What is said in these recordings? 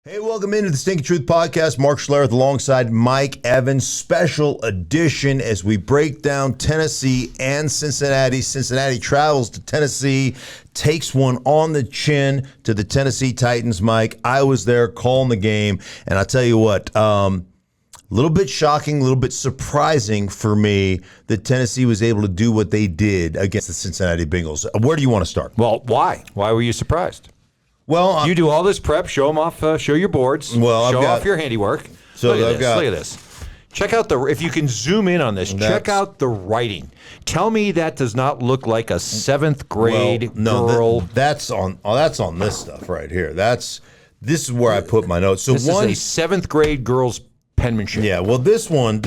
Hey, welcome into the Stinkin Truth Podcast. Mark Schlereth alongside Mike Evans. Special edition as we break down Tennessee and Cincinnati. Cincinnati travels to Tennessee, takes one on the chin to the Tennessee Titans. Mike, I was there calling the game, and I'll tell you what, a little bit shocking, a little bit surprising for me that Tennessee was able to do what they did against the Cincinnati Bengals. Where do you want to start? Well, why? Why were you surprised? Well, You do all this prep, show them off, show your boards, show off your handiwork. So look at this. Check out if you can zoom in on this, check out the writing. Tell me that does not look like a seventh grade girl. That's on this stuff right here. This is where I put my notes. So this is a seventh grade girl's penmanship. Yeah, well, this one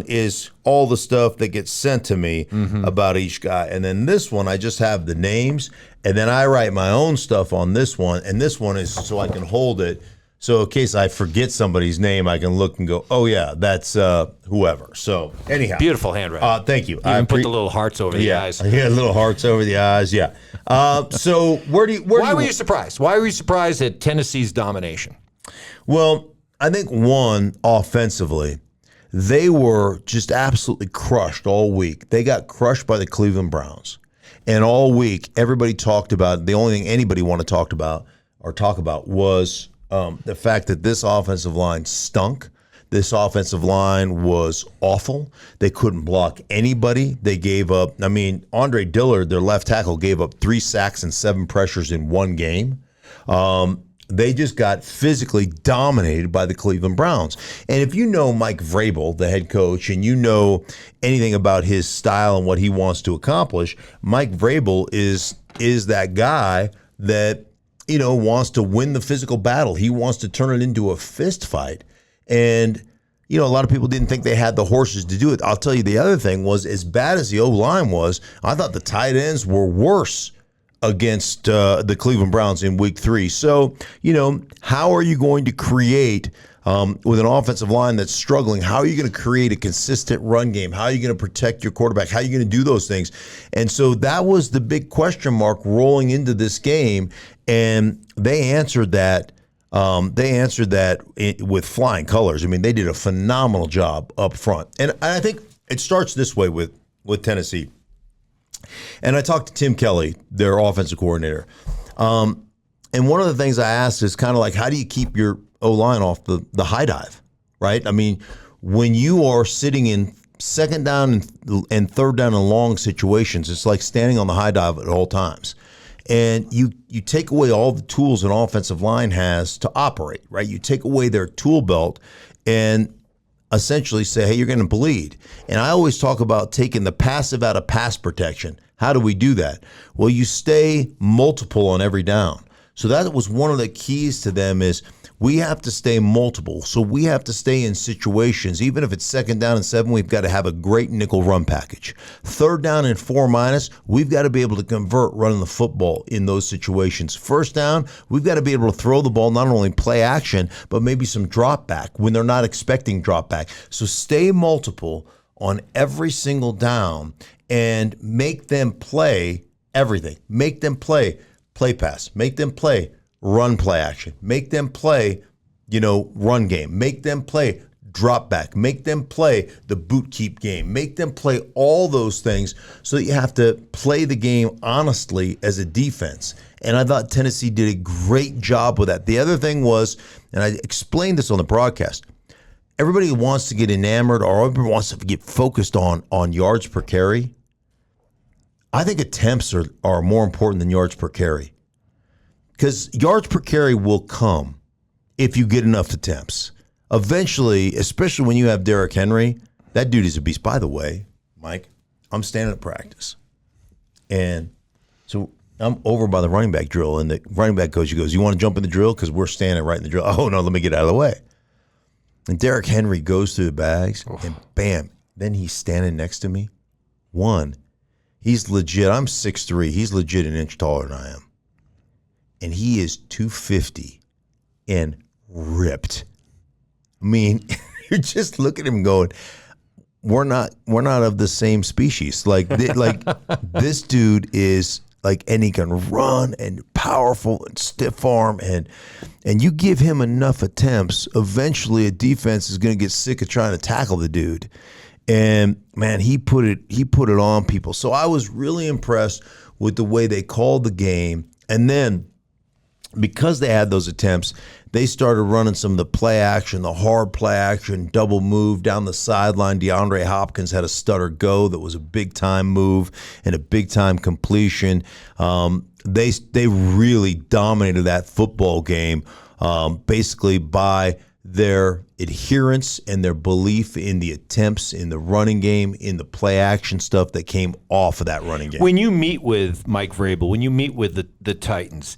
is all the stuff that gets sent to me about each guy. And then this one, I just have the names, and then I write my own stuff on this one. And this one is so I can hold it. So in case I forget somebody's name, I can look and go, oh, yeah, that's whoever. So anyhow. Beautiful handwriting. Thank you. I put the little hearts over the eyes. Yeah, little hearts over the eyes, yeah. So why were you surprised? Why were you surprised at Tennessee's domination? Well, I think, one, offensively, they were just absolutely crushed all week. They got crushed by the Cleveland Browns. And all week, everybody talked about, the only thing anybody wanted to talk about was the fact that this offensive line stunk. This offensive line was awful. They couldn't block anybody. They gave up, Andre Dillard, their left tackle, gave up 3 sacks and 7 pressures in one game. They just got physically dominated by the Cleveland Browns. And if you know Mike Vrabel, the head coach, and you know anything about his style and what he wants to accomplish, Mike Vrabel is that guy that, wants to win the physical battle. He wants to turn it into a fist fight. And, a lot of people didn't think they had the horses to do it. I'll tell you, the other thing was, as bad as the O-line was, I thought the tight ends were worse against the Cleveland Browns in week 3. So, how are you going to create, with an offensive line that's struggling, how are you going to create a consistent run game? How are you going to protect your quarterback? How are you going to do those things? And so that was the big question mark rolling into this game, and they answered that. With flying colors. They did a phenomenal job up front. And I think it starts this way with Tennessee. And I talked to Tim Kelly, their offensive coordinator. And one of the things I asked is kind of like, how do you keep your O-line off the high dive, right? When you are sitting in second down and third down in long situations, it's like standing on the high dive at all times. And you take away all the tools an offensive line has to operate, right? You take away their tool belt and essentially say, hey, you're going to bleed. And I always talk about taking the passive out of pass protection. How do we do that? Well, you stay multiple on every down. So that was one of the keys to them is we have to stay multiple. So we have to stay in situations, even if it's second down and 7, we've got to have a great nickel run package. Third down and 4-, we've got to be able to convert running the football in those situations. First down, we've got to be able to throw the ball, not only play action, but maybe some drop back when they're not expecting drop back. So stay multiple on every single down and make them play everything. Make them play pass. Make them play run play action. Make them play, run game. Make them play drop back. Make them play the boot keep game. Make them play all those things so that you have to play the game honestly as a defense. And I thought Tennessee did a great job with that. The other thing was, and I explained this on the broadcast, everybody wants to get enamored or everybody wants to get focused on yards per carry. I think attempts are more important than yards per carry. Because yards per carry will come if you get enough attempts. Eventually, especially when you have Derrick Henry, that dude is a beast. By the way, Mike, I'm standing at practice. And so I'm over by the running back drill, and the running back coach goes, you want to jump in the drill? Because we're standing right in the drill. Oh, no, let me get out of the way. And Derrick Henry goes through the bags, and bam, then he's standing next to me. He's legit. I'm 6'3". He's legit an inch taller than I am. And he is 250 and ripped. You just look at him going, we're not of the same species. Like this dude is and he can run and powerful and stiff arm and you give him enough attempts, eventually a defense is going to get sick of trying to tackle the dude. And man, he put it on people. So I was really impressed with the way they called the game. And then because they had those attempts, they started running some of the play action, the hard play action, double move down the sideline. DeAndre Hopkins had a stutter go that was a big-time move and a big-time completion. They really dominated that football game basically by their adherence and their belief in the attempts in the running game, in the play action stuff that came off of that running game. When you meet with Mike Vrabel, when you meet with the Titans,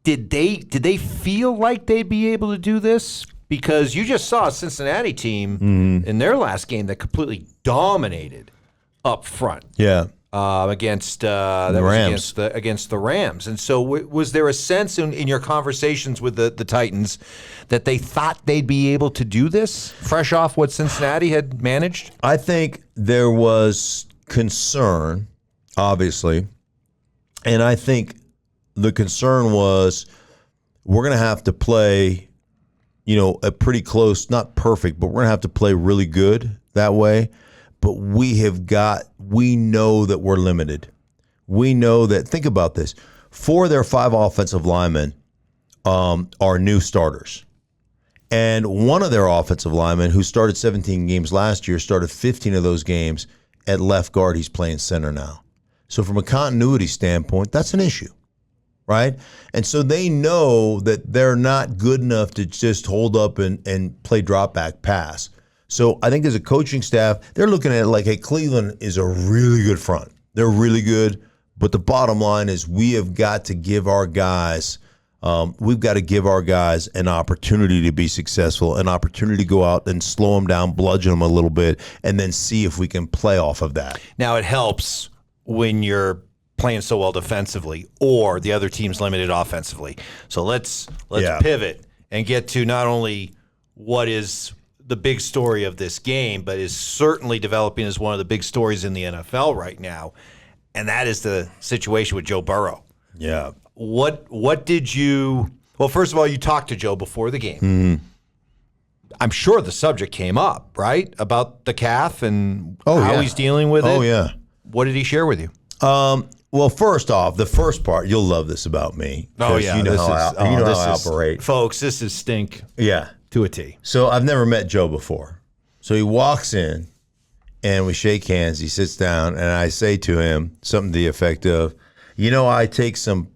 did they feel like they'd be able to do this? Because you just saw a Cincinnati team in their last game that completely dominated up front. Yeah. Against the Rams. Against the Rams. And so was there a sense in your conversations with the Titans that they thought they'd be able to do this fresh off what Cincinnati had managed? I think there was concern, obviously, and I think the concern was we're going to have to play, a pretty close, not perfect, but we're going to have to play really good that way. But we know that we're limited. We know that, think about this, 4 of their 5 offensive linemen are new starters. And one of their offensive linemen, who started 17 games last year, started 15 of those games at left guard. He's playing center now. So from a continuity standpoint, that's an issue, right? And so they know that they're not good enough to just hold up and play drop back pass. So I think as a coaching staff, they're looking at it like, hey, Cleveland is a really good front. They're really good, but the bottom line is we have got to give our guys an opportunity to be successful, an opportunity to go out and slow them down, bludgeon them a little bit, and then see if we can play off of that. Now, it helps when you're playing so well defensively or the other team's limited offensively. So let's pivot and get to not only what is the big story of this game, but is certainly developing as one of the big stories in the NFL right now, and that is the situation with Joe Burrow. Yeah. What did you – well, first of all, you talked to Joe before the game. Mm-hmm. I'm sure the subject came up, right, about the calf and how he's dealing with it? Oh, yeah. What did he share with you? Well, first off, the first part, you'll love this about me. Oh, yeah. You know how I operate. Folks, this is Stink. Yeah. To a T. So I've never met Joe before. So he walks in, and we shake hands. He sits down, and I say to him something to the effect of, I take some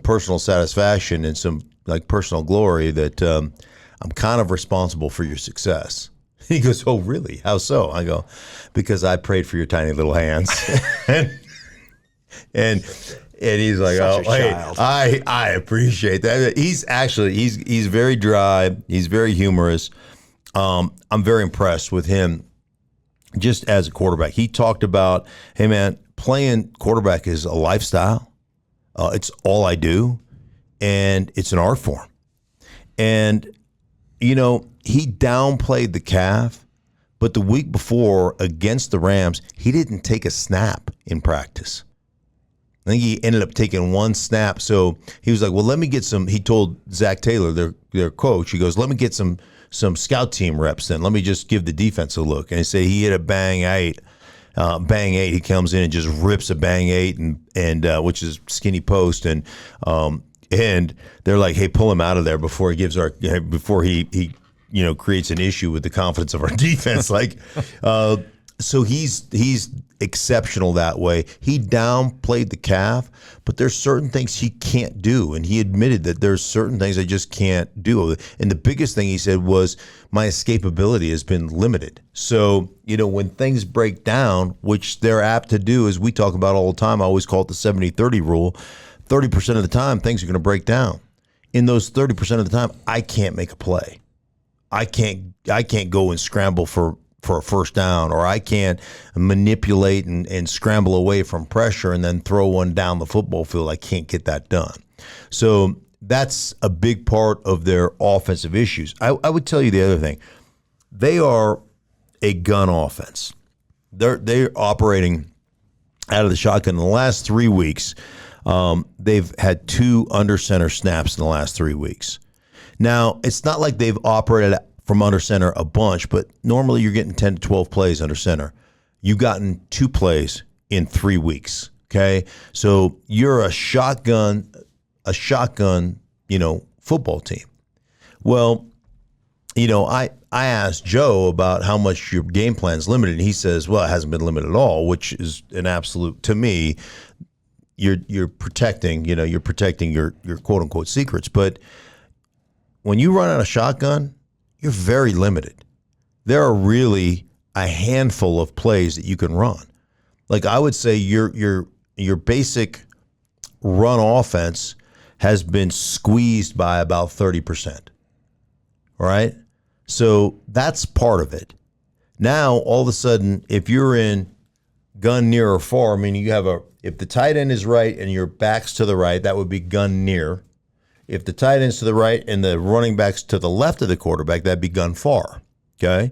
personal satisfaction and some personal glory that I'm kind of responsible for your success. He goes, oh, really? How so? I go, because I prayed for your tiny little hands. and he's like, I appreciate that. He's very dry. He's very humorous. I'm very impressed with him just as a quarterback. He talked about, hey, man, playing quarterback is a lifestyle. It's all I do, and it's an art form. And, he downplayed the calf, but the week before against the Rams, he didn't take a snap in practice. I think he ended up taking one snap. So he was like, well, let me get some. He told Zach Taylor, their coach, he goes, let me get some scout team reps then. Let me just give the defense a look. And he said he hit a bang eight. He comes in and just rips a bang eight, and which is skinny post, and they're like, hey, pull him out of there before he creates an issue with the confidence of our defense. So he's exceptional that way. He downplayed the calf, but there's certain things he can't do, and he admitted that there's certain things I just can't do. And the biggest thing he said was my escapability has been limited. So, when things break down, which they're apt to do, as we talk about all the time, I always call it the 70-30 rule. 30% of the time, things are going to break down. In those 30% of the time, I can't make a play. I can't go and scramble for a first down, or I can't manipulate and scramble away from pressure and then throw one down the football field. I can't get that done. So that's a big part of their offensive issues. I would tell you the other thing. They are a gun offense. They're operating out of the shotgun. In the last 3 weeks, They've had 2 under center snaps in the last 3 weeks. Now, it's not like they've operated from under center a bunch, but normally you're getting 10 to 12 plays under center. You've gotten 2 plays in 3 weeks. Okay, so you're a shotgun, football team. Well, I asked Joe about how much your game plan's limited, and he says, well, it hasn't been limited at all, which is an absolute, to me, you're protecting, your quote unquote secrets. But when you run out of shotgun, you're very limited. There are really a handful of plays that you can run. Like I would say your basic run offense has been squeezed by about 30%. Right? So that's part of it. Now, all of a sudden, if you're in gun near or far, meaning you have if the tight end is right and your back's to the right, that would be gun near. If the tight end's to the right and the running back's to the left of the quarterback, that'd be gun far. Okay?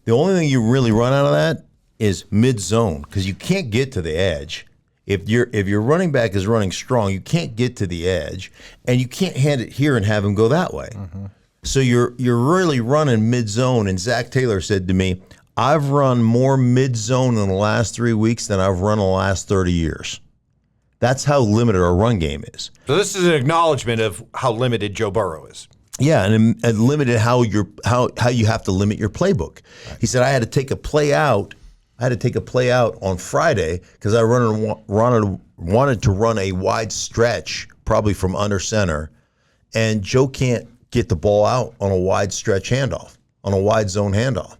The only thing you really run out of that is mid-zone because you can't get to the edge. If your running back is running strong, you can't get to the edge, and you can't hand it here and have him go that way. Mm-hmm. So you're really running mid-zone, and Zach Taylor said to me, I've run more mid-zone in the last 3 weeks than I've run in the last 30 years. That's how limited our run game is. So this is an acknowledgement of how limited Joe Burrow is. Yeah, and limited how you have to limit your playbook. Right. He said I had to take a play out. On Friday because I wanted to run a wide stretch, probably from under center, and Joe can't get the ball out on a wide stretch handoff, on a wide zone handoff,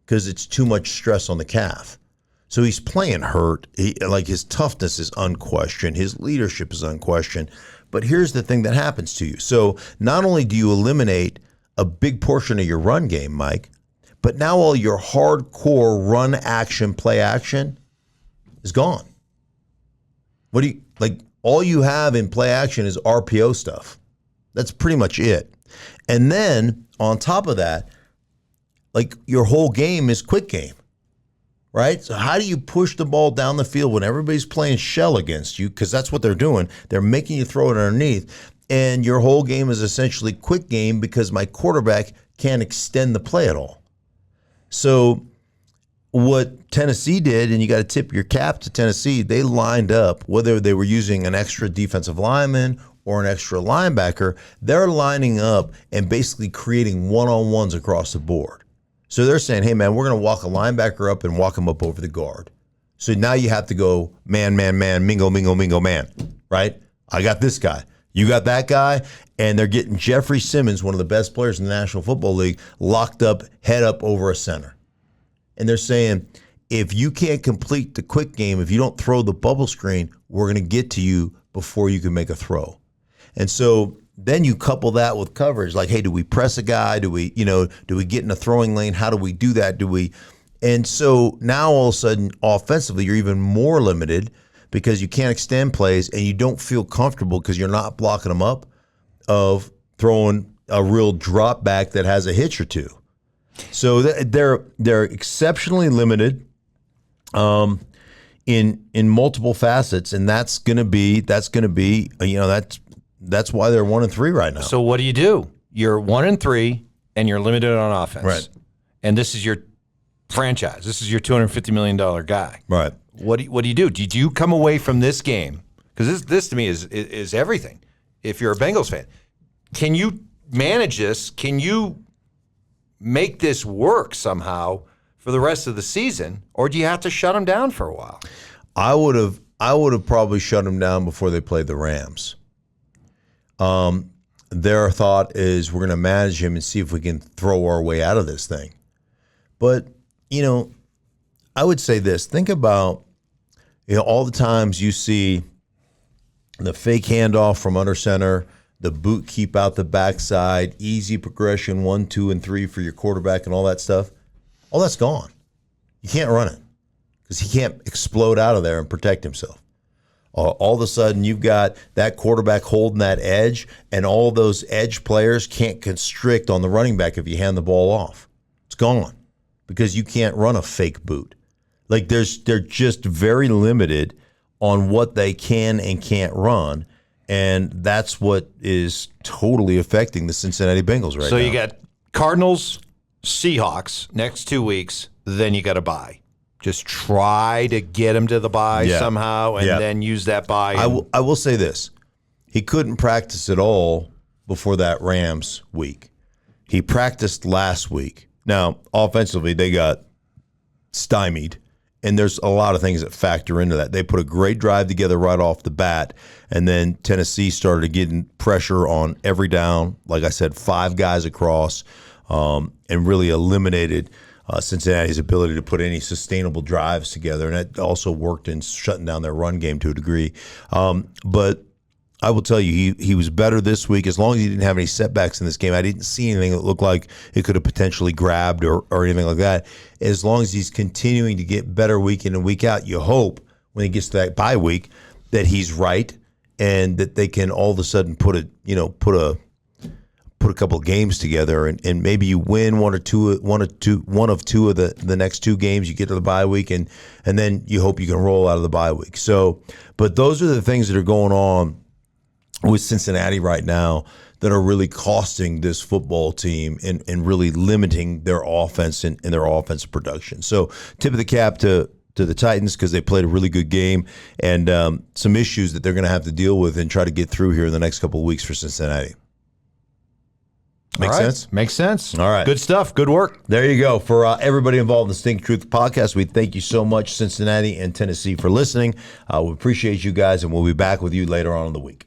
because it's too much stress on the calf. So he's playing hurt. His toughness is unquestioned. His leadership is unquestioned. But here's the thing that happens to you. So not only do you eliminate a big portion of your run game, Mike, but now all your hardcore run action, play action is gone. What do you all you have in play action is RPO stuff. That's pretty much it. And then on top of that, your whole game is quick game. Right? So how do you push the ball down the field when everybody's playing shell against you? Because that's what they're doing. They're making you throw it underneath. And your whole game is essentially quick game because my quarterback can't extend the play at all. So what Tennessee did, and you got to tip your cap to Tennessee, they lined up, whether they were using an extra defensive lineman or an extra linebacker, they're lining up and basically creating one-on-ones across the board. So they're saying, hey, man, we're going to walk a linebacker up and walk him up over the guard. So now you have to go man, mingo, man, right? I got this guy. You got that guy. And they're getting Jeffrey Simmons, one of the best players in the National Football League, locked up, head up over a center. And they're saying, if you can't complete the quick game, if you don't throw the bubble screen, we're going to get to you before you can make a throw. And so then you couple that with coverage, like, hey, do we press a guy? Do we get in a throwing lane? How do we do that? And so now all of a sudden, offensively, you're even more limited because you can't extend plays and you don't feel comfortable because you're not blocking them up of throwing a real drop back that has a hitch or two. So they're exceptionally limited in multiple facets, and that's gonna be that's why they're 1-3 right now. So what do? You're 1-3, and you're limited on offense. Right. And this is your franchise. This is your $250 million guy. Right. What do you do? Did you come away from this game? Because this to me is everything. If you're a Bengals fan, can you manage this? Can you make this work somehow for the rest of the season, or do you have to shut them down for a while? I would have probably shut them down before they played the Rams. Their thought is we're going to manage him and see if we can throw our way out of this thing. But, I would say this. Think about, all the times you see the fake handoff from under center, the boot keep out the backside, easy progression 1, 2, and 3 for your quarterback and all that stuff. All that's gone. You can't run it because he can't explode out of there and protect himself. All of a sudden, you've got that quarterback holding that edge, and all those edge players can't constrict on the running back if you hand the ball off. It's gone because you can't run a fake boot. They're just very limited on what they can and can't run. And that's what is totally affecting the Cincinnati Bengals right now. So you got Cardinals, Seahawks next 2 weeks, then you got a bye. Just try to get him to the bye somehow and then use that bye. I will say this. He couldn't practice at all before that Rams week. He practiced last week. Now, offensively, they got stymied, and there's a lot of things that factor into that. They put a great drive together right off the bat, and then Tennessee started getting pressure on every down. Like I said, 5 guys across, and really eliminated Cincinnati's ability to put any sustainable drives together, and that also worked in shutting down their run game to a degree. But I will tell you, he was better this week. As long as he didn't have any setbacks in this game, I didn't see anything that looked like it could have potentially grabbed or anything like that. As long as he's continuing to get better week in and week out, you hope when he gets to that bye week that he's right and that they can all of a sudden put a couple of games together and maybe you win one of two of the next 2 games. You get to the bye week and then you hope you can roll out of the bye week. So, but those are the things that are going on with Cincinnati right now that are really costing this football team and really limiting their offense and their offensive production. So tip of the cap to the Titans because they played a really good game and some issues that they're going to have to deal with and try to get through here in the next couple of weeks for Cincinnati. Make sense? Makes sense. All right. Good stuff. Good work. There you go. For everybody involved in the Stink Truth podcast, we thank you so much, Cincinnati and Tennessee, for listening. We appreciate you guys, and we'll be back with you later on in the week.